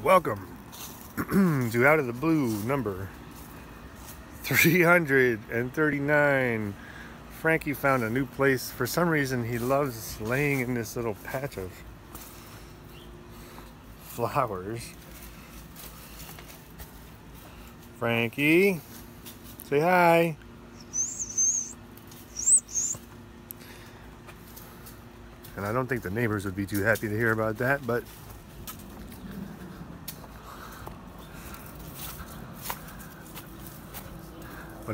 Welcome to Out of the Blue number 339. Frankie found a new place. For some reason, he loves laying in this little patch of flowers. Frankie, say hi. And I don't think the neighbors would be too happy to hear about that, but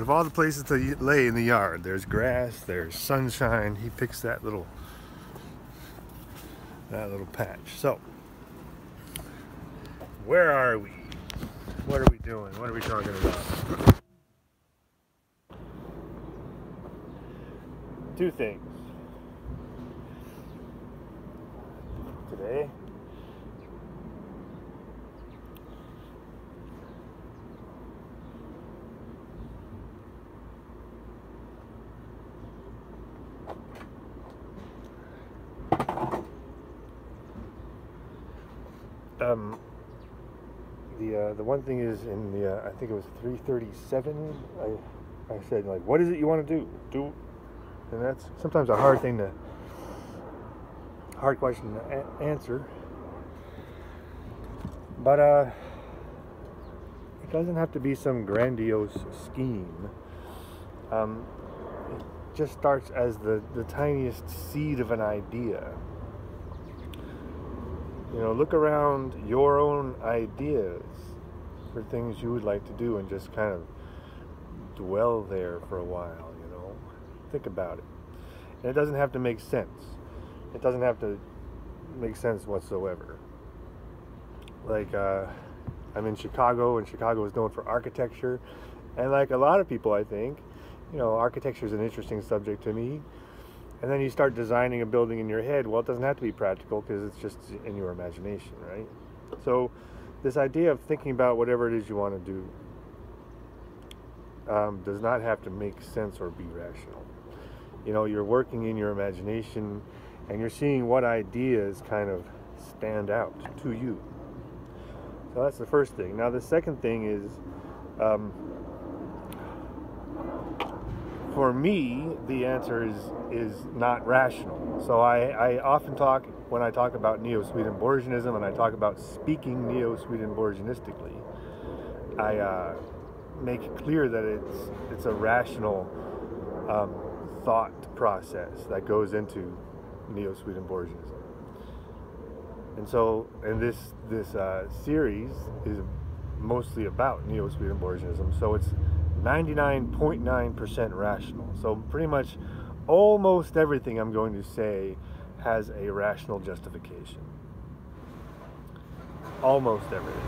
of all the places to lay in the yard, there's grass, there's sunshine. He picks that little patch. So, where are we? What are we doing? What are we talking about? Two things. Today, the one thing is in the I think it was 337. I said, like, what is it you want to do? And that's sometimes a hard question to answer. But it doesn't have to be some grandiose scheme. It just starts as the tiniest seed of an idea. You know, look around your own ideas for things you would like to do and just kind of dwell there for a while, you know. Think about it. And it doesn't have to make sense. It doesn't have to make sense whatsoever. Like, I'm in Chicago, and Chicago is known for architecture. And like a lot of people, I think, you know, architecture is an interesting subject to me. And then you start designing a building in your head. Well, it doesn't have to be practical because it's just in your imagination, right? So this idea of thinking about whatever it is you want to do does not have to make sense or be rational. You know, you're working in your imagination and you're seeing what ideas kind of stand out to you. So that's the first thing. Now the second thing is, for me, the answer is not rational. So I often talk, when I talk about Neo-Swedenborgianism and I talk about speaking Neo-Swedenborgianistically, I make it clear that it's a rational thought process that goes into Neo-Swedenborgianism. And so, and this series is mostly about Neo-Swedenborgianism, so it's 99.9% rational. So pretty much almost everything I'm going to say has a rational justification. Almost everything.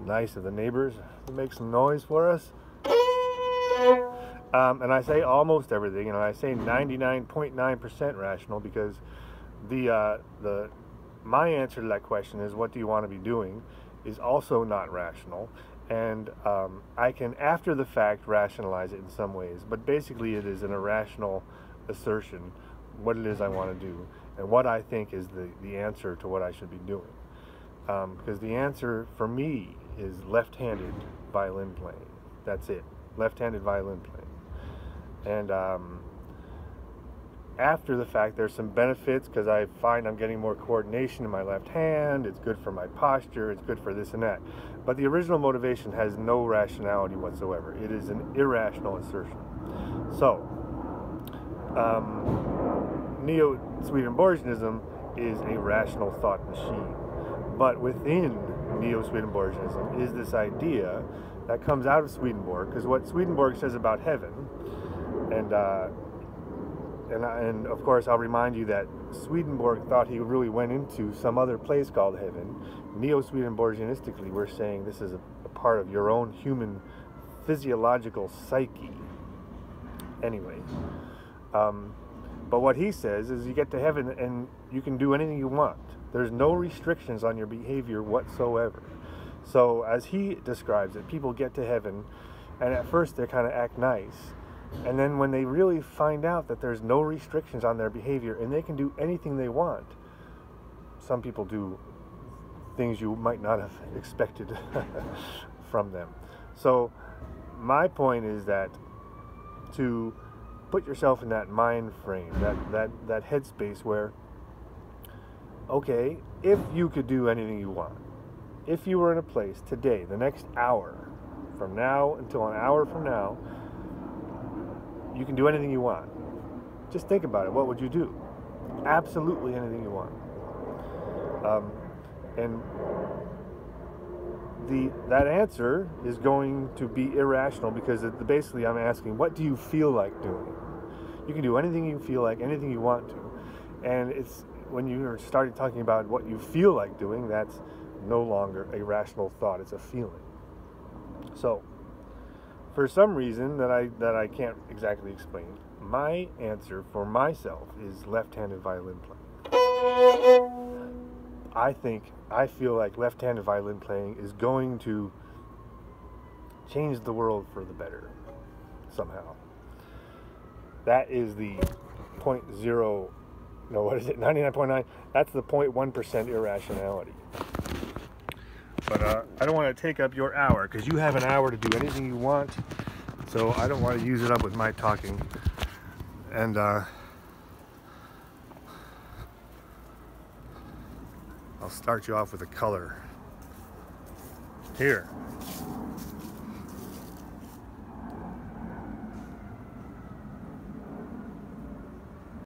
Nice of the neighbors to make some noise for us. And I say almost everything, and I say 99.9% rational because my answer to that question is, what do you want to be doing, is also not rational. And I can, after the fact, rationalize it in some ways. But basically it is an irrational assertion, what it is I want to do, and what I think is the answer to what I should be doing. Because the answer for me is left-handed violin playing. That's it. Left-handed violin playing. And after the fact, there's some benefits because I find I'm getting more coordination in my left hand. It's good for my posture. It's good for this and that. But the original motivation has no rationality whatsoever. It is an irrational assertion. So, Neo-Swedenborgianism is a rational thought machine. But within Neo-Swedenborgianism is this idea that comes out of Swedenborg, because what Swedenborg says about heaven, and of course I'll remind you that Swedenborg thought he really went into some other place called heaven. Neo-Swedenborgianistically, we're saying this is a part of your own human physiological psyche. Anyway, but what he says is you get to heaven and you can do anything you want. There's no restrictions on your behavior whatsoever. So as he describes it, people get to heaven and at first they kind of act nice, And then when they really find out that there's no restrictions on their behavior and they can do anything they want, some people do things you might not have expected from them. So my point is that to put yourself in that mind frame, that headspace where, okay, if you could do anything you want, if you were in a place today, the next hour, from now until an hour from now, you can do anything you want. Just think about it. What would you do? Absolutely anything you want. And that answer is going to be irrational because basically I'm asking, what do you feel like doing? You can do anything you feel like, anything you want to. And it's when you started talking about what you feel like doing, that's no longer a rational thought. It's a feeling. So, for some reason that I can't exactly explain, my answer for myself is left-handed violin playing. I feel like left-handed violin playing is going to change the world for the better somehow. That is the 99.9, that's the 0.1% irrationality. But I don't want to take up your hour, because you have an hour to do anything you want, so I don't want to use it up with my talking. And I'll start you off with a color. Here.